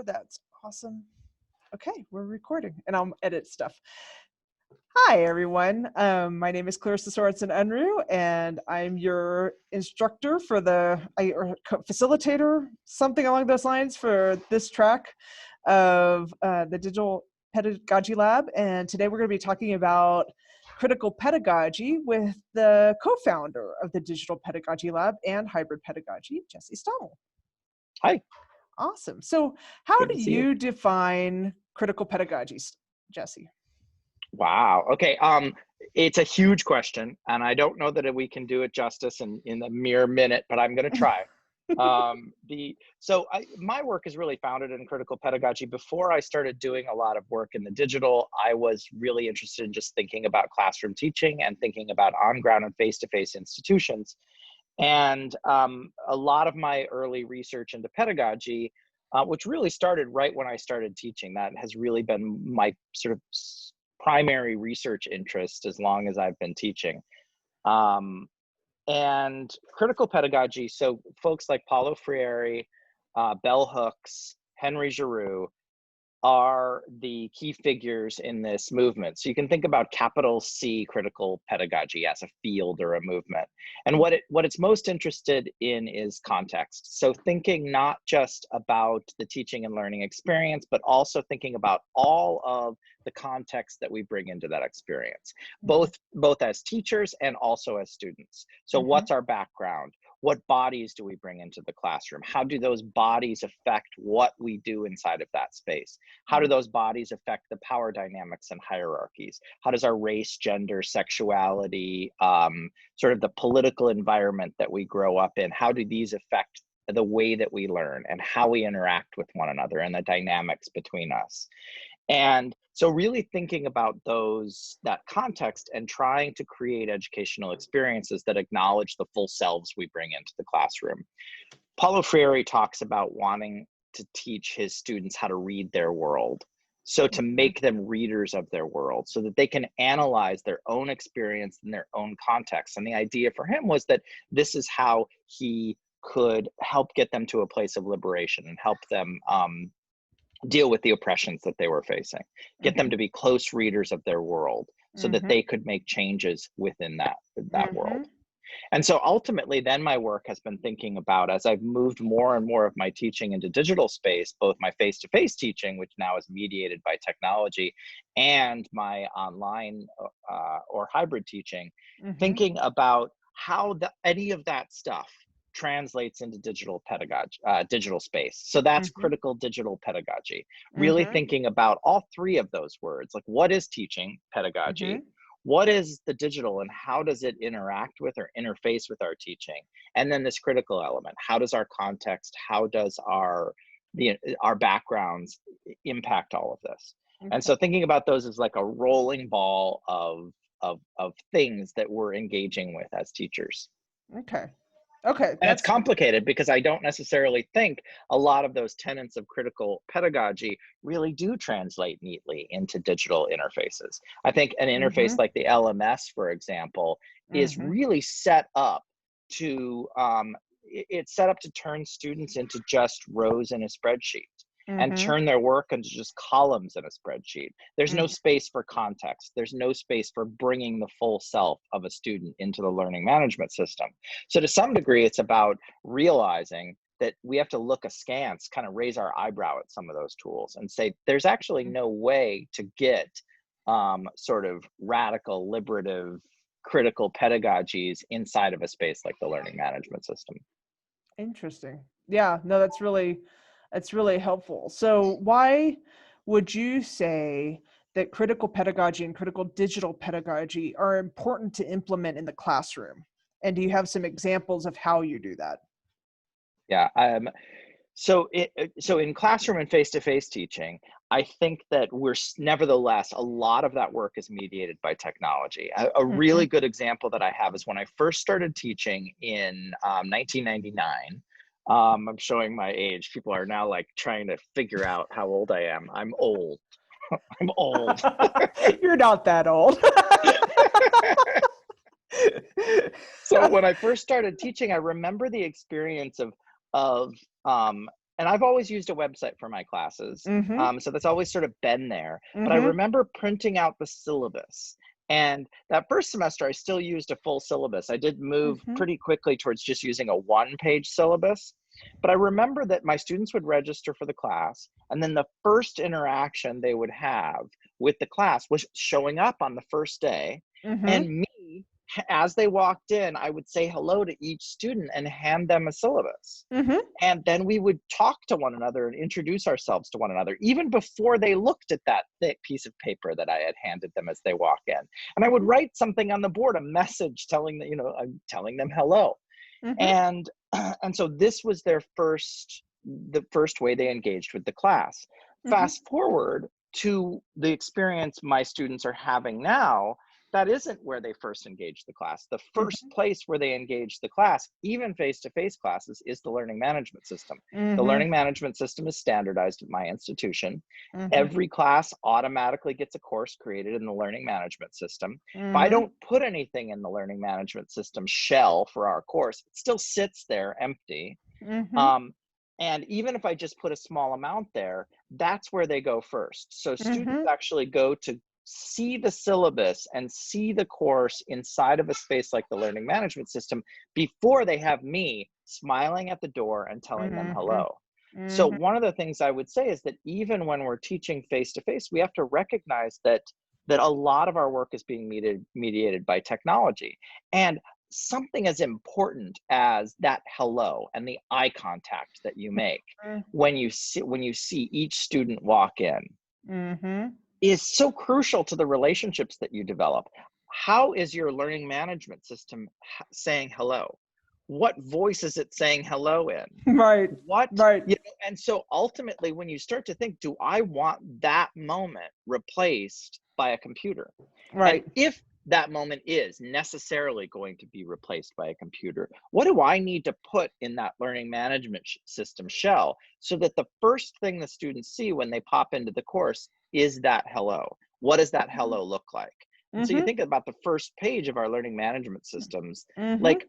That's awesome. Okay, we're recording and I'll edit stuff. Hi, everyone. My name is Clarissa Sorensen-Unruh, and I'm your instructor for or facilitator, something along those lines, for this track of the Digital Pedagogy Lab. And today we're going to be talking about critical pedagogy with the co-founder of the Digital Pedagogy Lab and Hybrid Pedagogy, Jesse Stommel. Hi. Awesome. So how Good do to see you define critical pedagogy, Jesse? Wow. Okay. It's a huge question, and I don't know that we can do it justice in a mere minute, but I'm going to try. My work is really founded in critical pedagogy. Before I started doing a lot of work in the digital, I was really interested in just thinking about classroom teaching and thinking about on-ground and face-to-face institutions. And a lot of my early research into pedagogy, which really started right when I started teaching, that has really been my sort of primary research interest as long as I've been teaching. And critical pedagogy, so folks like Paulo Freire, Bell Hooks, Henry Giroux are the key figures in this movement. So you can think about capital C critical pedagogy as a field or a movement. And what it's most interested in is context. So thinking not just about the teaching and learning experience, but also thinking about all of the context that we bring into that experience, both as teachers and also as students. So what's our background? What bodies do we bring into the classroom? How do those bodies affect what we do inside of that space? How do those bodies affect the power dynamics and hierarchies? How does our race, gender, sexuality, sort of the political environment that we grow up in, how do these affect the way that we learn and how we interact with one another and the dynamics between us? And so really thinking about that context and trying to create educational experiences that acknowledge the full selves we bring into the classroom. Paulo Freire talks about wanting to teach his students how to read their world. So to make them readers of their world so that they can analyze their own experience in their own context. And the idea for him was that this is how he could help get them to a place of liberation and help them deal with the oppressions that they were facing, get them to be close readers of their world so that they could make changes within that world. And so ultimately then my work has been thinking about, as I've moved more and more of my teaching into digital space, both my face-to-face teaching, which now is mediated by technology, and my online or hybrid teaching, thinking about how any of that stuff translates into digital pedagogy, digital space. So that's critical digital pedagogy, really thinking about all three of those words, like what is teaching pedagogy? What is the digital and how does it interact with or interface with our teaching? And then this critical element, how does our context, how does our backgrounds impact all of this? And so thinking about those as like a rolling ball of things that we're engaging with as teachers. Okay. And it's complicated because I don't necessarily think a lot of those tenets of critical pedagogy really do translate neatly into digital interfaces. I think an interface like the LMS, for example, is really set up to, it's set up to turn students into just rows in a spreadsheet. And turn their work into just columns in a spreadsheet. There's no space for context. There's no space for bringing the full self of a student into the learning management system. So to some degree, it's about realizing that we have to look askance, kind of raise our eyebrow at some of those tools and say, there's actually no way to get sort of radical, liberative, critical pedagogies inside of a space like the learning management system. Interesting. Yeah, no, that's really helpful. So why would you say that critical pedagogy and critical digital pedagogy are important to implement in the classroom? And do you have some examples of how you do that? Yeah. So in classroom and face-to-face teaching, I think that nevertheless, a lot of that work is mediated by technology. A really good example that I have is when I first started teaching in 1999. I'm showing my age. People are now like trying to figure out how old I am. I'm old. I'm old. You're not that old. So when I first started teaching, I remember the experience of and I've always used a website for my classes. Mm-hmm. So that's always sort of been there. But I Mm-hmm. remember printing out the syllabus. And that first semester, I still used a full syllabus. I did move Mm-hmm. pretty quickly towards just using a one-page syllabus. But I remember that my students would register for the class, and then the first interaction they would have with the class was showing up on the first day. Mm-hmm. And me, as they walked in, I would say hello to each student and hand them a syllabus. Mm-hmm. And then we would talk to one another and introduce ourselves to one another, even before they looked at that thick piece of paper that I had handed them as they walk in. And I would write something on the board, a message telling them, I'm telling them hello. Mm-hmm. And and so this was the first way they engaged with the class. Mm-hmm. Fast forward to the experience my students are having now, that isn't where they first engaged the class. The first place where they engage the class, even face-to-face classes, is the learning management system. The Mm-hmm. learning management system is standardized at my institution. Mm-hmm. Every class automatically gets a course created in the learning management system. If I Mm-hmm. don't put anything in the learning management system shell for our course, it still sits there empty. Mm-hmm. And even if I just put a small amount there, that's where they go first. So students Mm-hmm. actually go to see the syllabus and see the course inside of a space like the learning management system before they have me smiling at the door and telling them Mm-hmm. hello. So Mm-hmm. one of the things I would say is that even when we're teaching face to face, we have to recognize that a lot of our work is being mediated by technology. And something as important as that hello and the eye contact that you make when you see each student walk in Mm-hmm. is so crucial to the relationships that you develop. How is your learning management system saying hello? What voice is it saying hello in? Right. What, Right. and so ultimately, when you start to think, do I want that moment replaced by a computer? And Right. if that moment is necessarily going to be replaced by a computer, what do I need to put in that learning management system shell so that the first thing the students see when they pop into the course is that hello? What does that hello look like? And so you Mm-hmm. think about the first page of our learning management systems, Mm-hmm. like,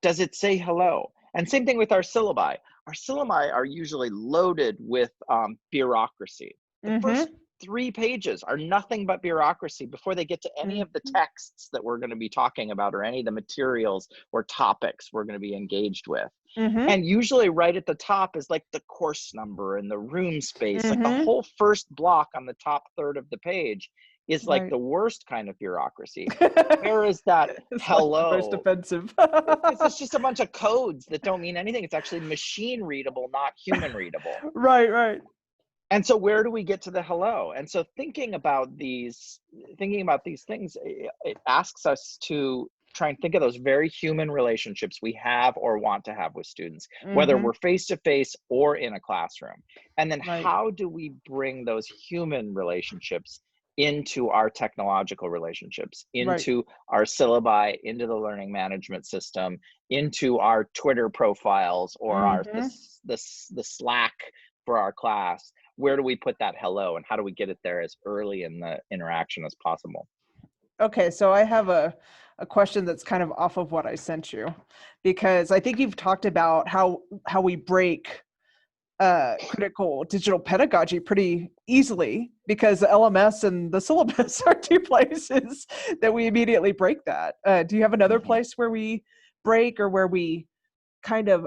does it say hello? And same thing with our syllabi. Our syllabi are usually loaded with bureaucracy. The first Mm-hmm. 3 pages are nothing but bureaucracy before they get to any of the Mm-hmm. texts that we're going to be talking about or any of the materials or topics we're going to be engaged with. Mm-hmm. And usually right at the top is like the course number and the room space. Like the Mm-hmm. whole first block on the top third of the page is like Right. the worst kind of bureaucracy. Where is that It's like the most hello? offensive. Because it's just a bunch of codes that don't mean anything. It's actually machine readable, not human readable. Right, right. And so where do we get to the hello? And so thinking about these things, it asks us to try and think of those very human relationships we have or want to have with students, whether Mm-hmm. we're face to face or in a classroom. And then Right. how do we bring those human relationships into our technological relationships, Right. into our syllabi, into the learning management system, into our Twitter profiles or our Mm-hmm. the Slack for our class? Where do we put that hello and how do we get it there as early in the interaction as possible? Okay, so I have a question that's kind of off of what I sent you, because I think you've talked about how we break critical digital pedagogy pretty easily, because the LMS and the syllabus are two places that we immediately break that. Do you have another Mhm. place where we break, or where we kind of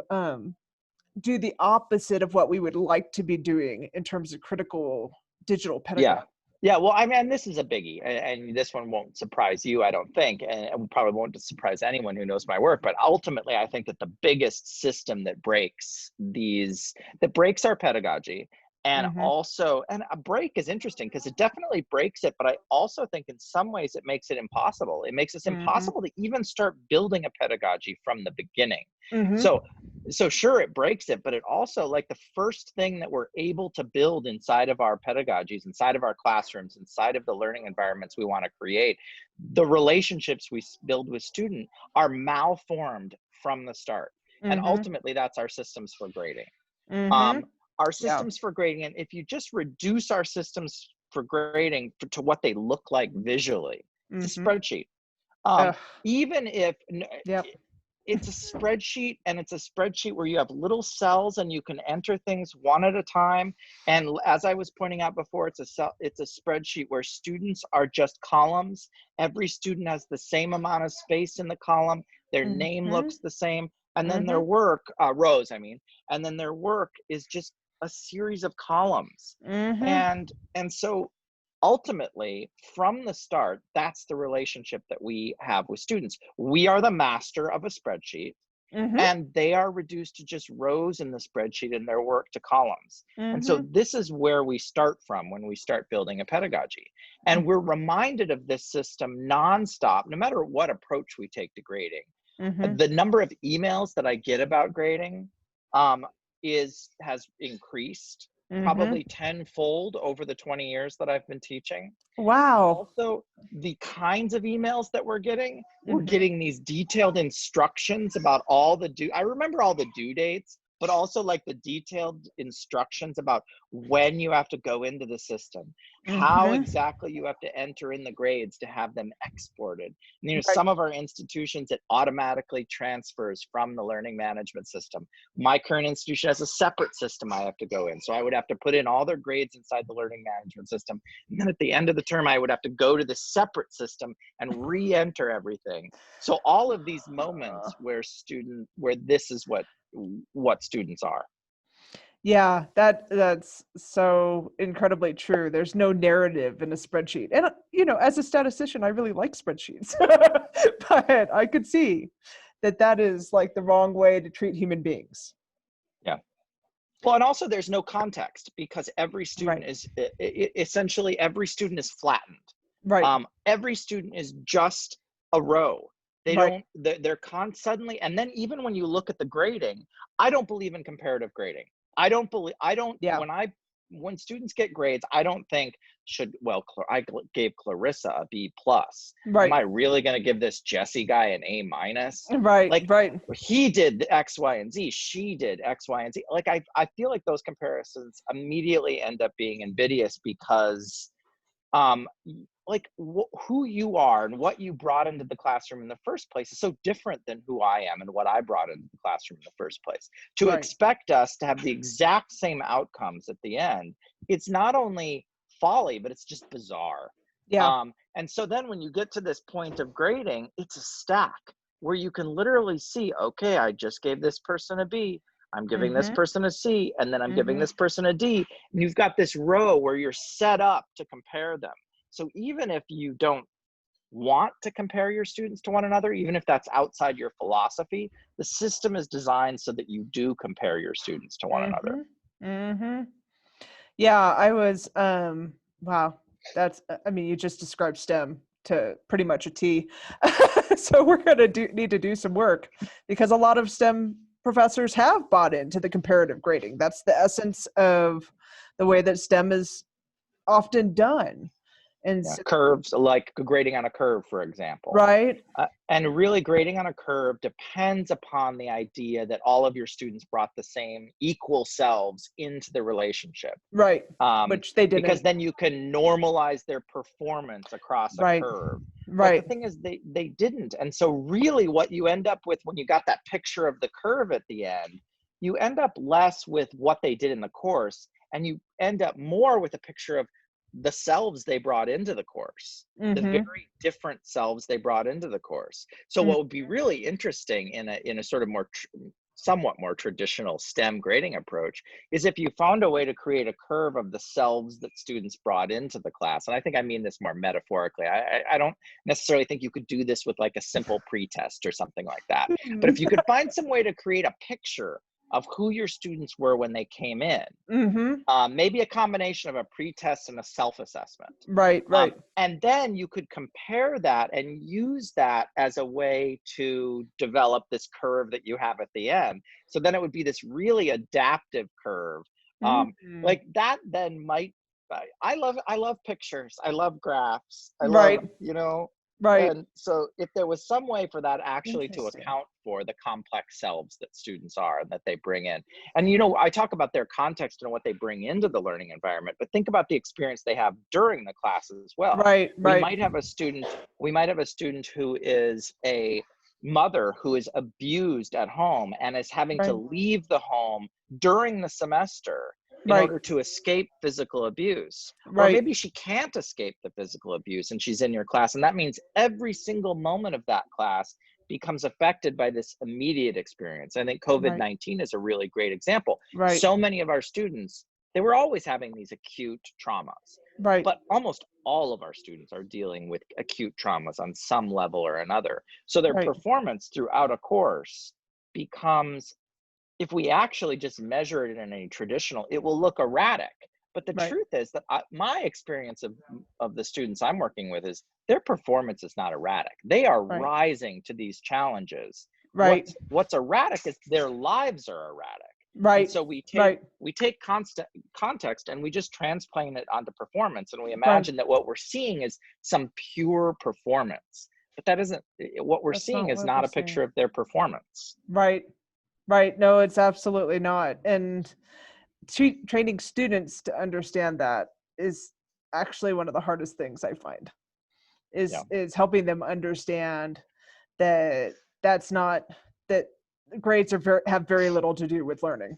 do the opposite of what we would like to be doing in terms of critical digital Yeah. pedagogy? Yeah. Well, I mean, this is a biggie, and this one won't surprise you, I don't think, and it probably won't surprise anyone who knows my work. But ultimately, I think that the biggest system that breaks our pedagogy, and Mm-hmm. also, and a break is interesting because it definitely breaks it, but I also think in some ways it makes it impossible. It makes it Mm-hmm. impossible to even start building a pedagogy from the beginning. Mm-hmm. So sure, it breaks it, but it also, like, the first thing that we're able to build inside of our pedagogies, inside of our classrooms, inside of the learning environments we want to create, the relationships we build with student are malformed from the start. And Mm-hmm. ultimately that's our systems for grading. Mm-hmm. um, our Yeah. systems for grading, and if you just reduce our systems for grading to what they look like visually, it's a Mm-hmm. spreadsheet. Ugh. Even if Yep. it's a spreadsheet, and it's a spreadsheet where you have little cells and you can enter things one at a time. And as I was pointing out before, it's a spreadsheet where students are just columns. Every student has the same amount of space in the column. Their name looks the same. And then their work, rows, I mean, and then their work is just a series of columns. And so ultimately, from the start, that's the relationship that we have with students. We are the master of a spreadsheet, and they are reduced to just rows in the spreadsheet and their work to columns. And so this is where we start from when we start building a pedagogy. And we're reminded of this system nonstop, no matter what approach we take to grading. The number of emails that I get about grading has increased probably tenfold over the 20 years that I've been teaching. Wow. Also, the kinds of emails that we're getting these detailed instructions about all the I remember all the due dates, but also like the detailed instructions about when you have to go into the system, how exactly you have to enter in the grades to have them exported. And, you know, some of our institutions, it automatically transfers from the learning management system. My current institution has a separate system I have to go in. So I would have to put in all their grades inside the learning management system. And then at the end of the term, I would have to go to the separate system and re-enter everything. So all of these moments where this is what students are. Yeah, that's so incredibly true. There's no narrative in a spreadsheet. And you know, as a statistician, I really like spreadsheets. But I could see that is like the wrong way to treat human beings. Yeah. Well, and also there's no context, because every student is essentially every student is flattened. Every student is just a row. They don't, they're suddenly, and then even when you look at the grading, I don't believe in comparative grading. When students get grades, I don't think I gave Clarissa a B+. Am I really going to give this Jesse guy an A-? He did X, Y, and Z. She did X, Y, and Z. Like, I feel like those comparisons immediately end up being invidious, because who you are and what you brought into the classroom in the first place is so different than who I am and what I brought into the classroom in the first place. To expect us to have the exact same outcomes at the end, it's not only folly, but it's just bizarre. And so then when you get to this point of grading, it's a stack where you can literally see, okay, I just gave this person a B, I'm giving this person a C, and then I'm giving this person a D. And you've got this row where you're set up to compare them. So even if you don't want to compare your students to one another, even if that's outside your philosophy, the system is designed so that you do compare your students to one another. Yeah, I was, wow, I mean, you just described STEM to pretty much a T. So we're going to need to do some work, because a lot of STEM professors have bought into the comparative grading. That's the essence of the way that STEM is often done. And so, curves, like grading on a curve, for example. And really, grading on a curve depends upon the idea that all of your students brought the same equal selves into the relationship. Which they didn't. Because then you can normalize their performance across a curve. But the thing is, they didn't. And so really what you end up with when you got that picture of the curve at the end, you end up less with what they did in the course, and you end up more with a picture of the selves they brought into the course, the very different selves they brought into the course. So what would be really interesting in a sort of somewhat more traditional STEM grading approach is if you found a way to create a curve of the selves that students brought into the class. And I think I mean this more metaphorically. I don't necessarily think you could do this with like a simple pretest or something like that. But if you could find some way to create a picture of who your students were when they came in, maybe a combination of a pretest and a self-assessment. And then you could compare that and use that as a way to develop this curve that you have at the end. So then it would be this really adaptive curve. Like that then might, I love pictures. I love graphs. I love, you know, and so if there was some way for that actually to account for the complex selves that students are and that they bring in. And, you know, I talk about their context and what they bring into the learning environment, but think about the experience they have during the class as well. We might have a student who is a mother who is abused at home and is having to Right. leave the home during the semester in Right. order to escape physical abuse. Or Right. maybe she can't escape the physical abuse and she's in your class. And that means every single moment of that class becomes affected by this immediate experience. I think Right. COVID-19 is a really great example. Right. So many of our students, they were always having these acute traumas, Right. but almost all of our students are dealing with acute traumas on some level or another. So their Right. performance throughout a course becomes, if we actually just measure it in a traditional, it will look erratic. But the Right. truth is that my experience of the students I'm working with is their performance is not erratic. They are Right. rising to these challenges. Right. What's erratic is their lives are erratic. And Right. so Right. we take constant context and we just transplant it onto performance, and we Right. imagine that what we're seeing is some pure performance. But that isn't what we're That's seeing, not is what we're not a saying. picture of their performance. Right. Right. No, it's absolutely not. And training students to understand that is actually one of the hardest things I find. Yeah. Is helping them understand that that's not that grades have very little to do with learning.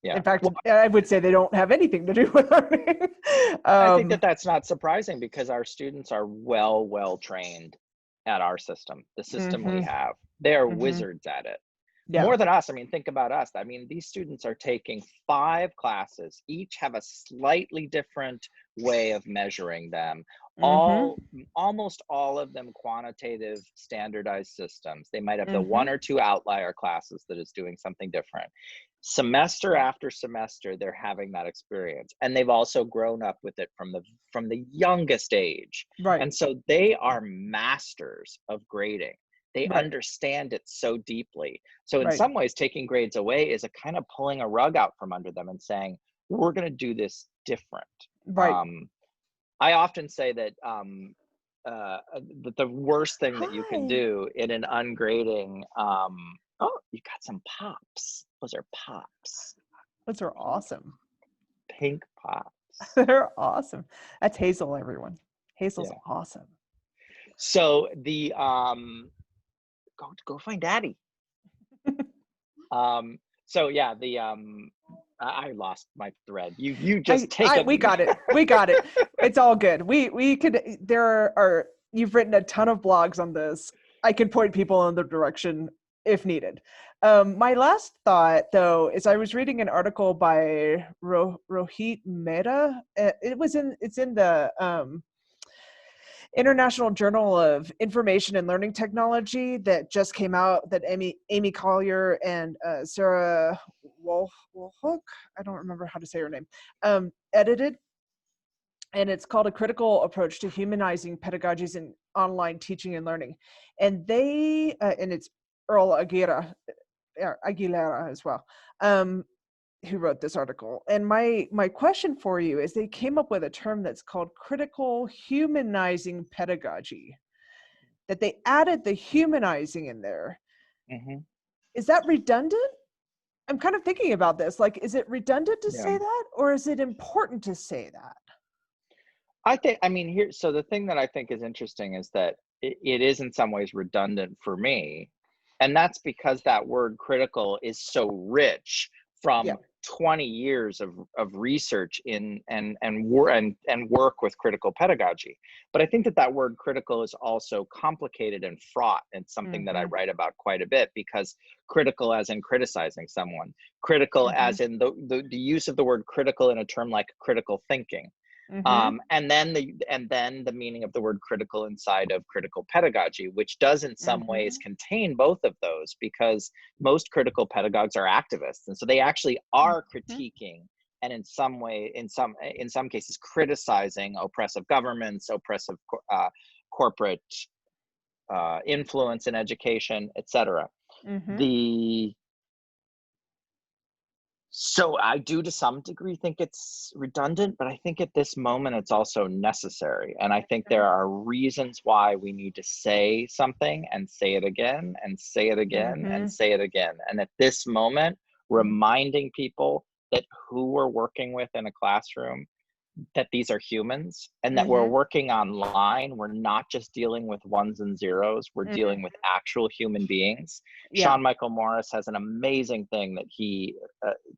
Yeah. In fact, Well, I would say they don't have anything to do with learning. I think that that's not surprising because our students are well trained at our system, the system we Mhm. have. They are Mhm. wizards at it. Yeah. More than us. I mean, think about us. I mean, these students are taking 5 classes, each have a slightly different way of measuring them. Mhm. Almost all of them quantitative standardized systems. They might have the 1 Mhm. or 2 outlier classes that is doing something different. Semester after semester, they're having that experience, and they've also grown up with it from the youngest age. Right. And so they are masters of grading. They Right. understand it so deeply. So in Right. some ways, taking grades away is a kind of pulling a rug out from under them and saying, we're going to do this different. Right. Um, I often say that that the worst thing that you can Hi. do in an ungrading, oh, you got some pops. Those are pops. Those are awesome. Pink pops. They're awesome. That's Hazel, everyone. Hazel's Yeah. awesome. So the go find Daddy. So yeah, the I lost my thread. You just take We it. got it. We got it. It's all good. We could. There are. You've written a ton of blogs on this. I can point people in the direction if needed. My last thought, though, is I was reading an article by Rohit Mehta. It's in the International Journal of Information and Learning Technology that just came out, that Amy Collier and Sarah Wolhook, I don't remember how to say her name, edited. And it's called A Critical Approach to Humanizing Pedagogies in Online Teaching and Learning. And and it's Earl Aguilera as well, who wrote this article. And my question for you is, they came up with a term that's called critical humanizing pedagogy, that they added the humanizing in there. Mhm. Is that redundant? I'm kind of thinking about this. Like, is it redundant to Yeah. say that, or is it important to say that? I mean, so the thing that I think is interesting is that it is in some ways redundant for me. And that's because that word critical is so rich Yeah. from 20 years of research in and work with critical pedagogy. But I think that word critical is also complicated and fraught, and something that I Mm-hmm. write about quite a bit, because critical as in criticizing someone, critical Mm-hmm. as in the use of the word critical in a term like critical thinking. Mm-hmm. And then the meaning of the word critical inside of critical pedagogy, which does in some Mm-hmm. ways contain both of those, because most critical pedagogues are activists, and so they actually are Mm-hmm. critiquing, and in some cases criticizing oppressive governments, oppressive corporate influence in education, etc. Mm-hmm. The So I do to some degree think it's redundant, but I think at this moment it's also necessary. And I think there are reasons why we need to say something and say it again and say it again and Mm-hmm. say it again. And at this moment, reminding people that who we're working with in a classroom, that these are humans and that we're Mhm. working online. We're not just dealing with ones and zeros, we're Mhm. dealing with actual human beings. Yeah. Sean Michael Morris has an amazing thing that he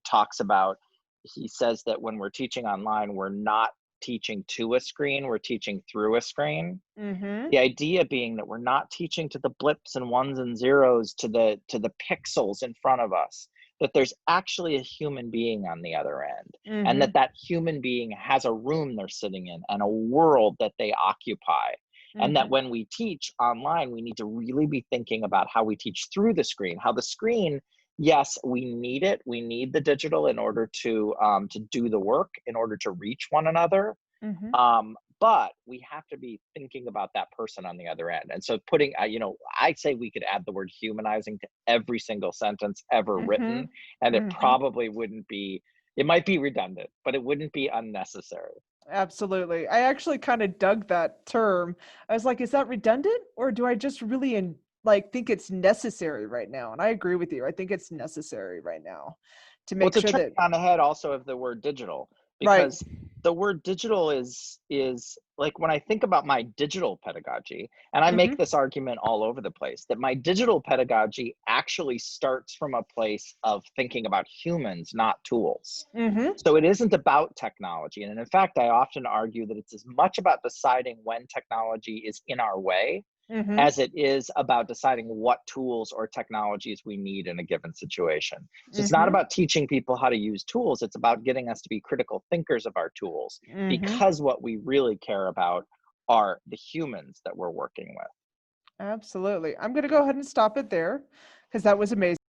talks about. He says that when we're teaching online, we're not teaching to a screen, we're teaching through a screen. Mhm. The idea being that we're not teaching to the blips and ones and zeros, to the pixels in front of us, that there's actually a human being on the other end, and that Mhm. that human being has a room they're sitting in and a world that they occupy. And that Mhm. when we teach online, we need to really be thinking about how we teach through the screen, how the screen, yes, we need it, we need the digital in order to do the work, in order to reach one another, Mhm. but we have to be thinking about that person on the other end. And so putting, I say we could add the word humanizing to every single sentence ever written, Mhm. and it Mhm. probably wouldn't be, it might be redundant, but it wouldn't be unnecessary. Absolutely. I actually kind of dug that term. I was like, is that redundant or do I just really think it's necessary right now? And I agree with you. I think it's necessary right now to Well, make it's a sure trick that on the head also of the word digital, right. because the word digital is like, when I think about my digital pedagogy, and I make Mhm. this argument all over the place, that my digital pedagogy actually starts from a place of thinking about humans, not tools. Mhm. So it isn't about technology. And in fact, I often argue that it's as much about deciding when technology is in our way Mhm. as it is about deciding what tools or technologies we need in a given situation. So it's not Mhm. about teaching people how to use tools, it's about getting us to be critical thinkers of our tools, Mhm. because what we really care about are the humans that we're working with. Absolutely. I'm going to go ahead and stop it there because that was amazing.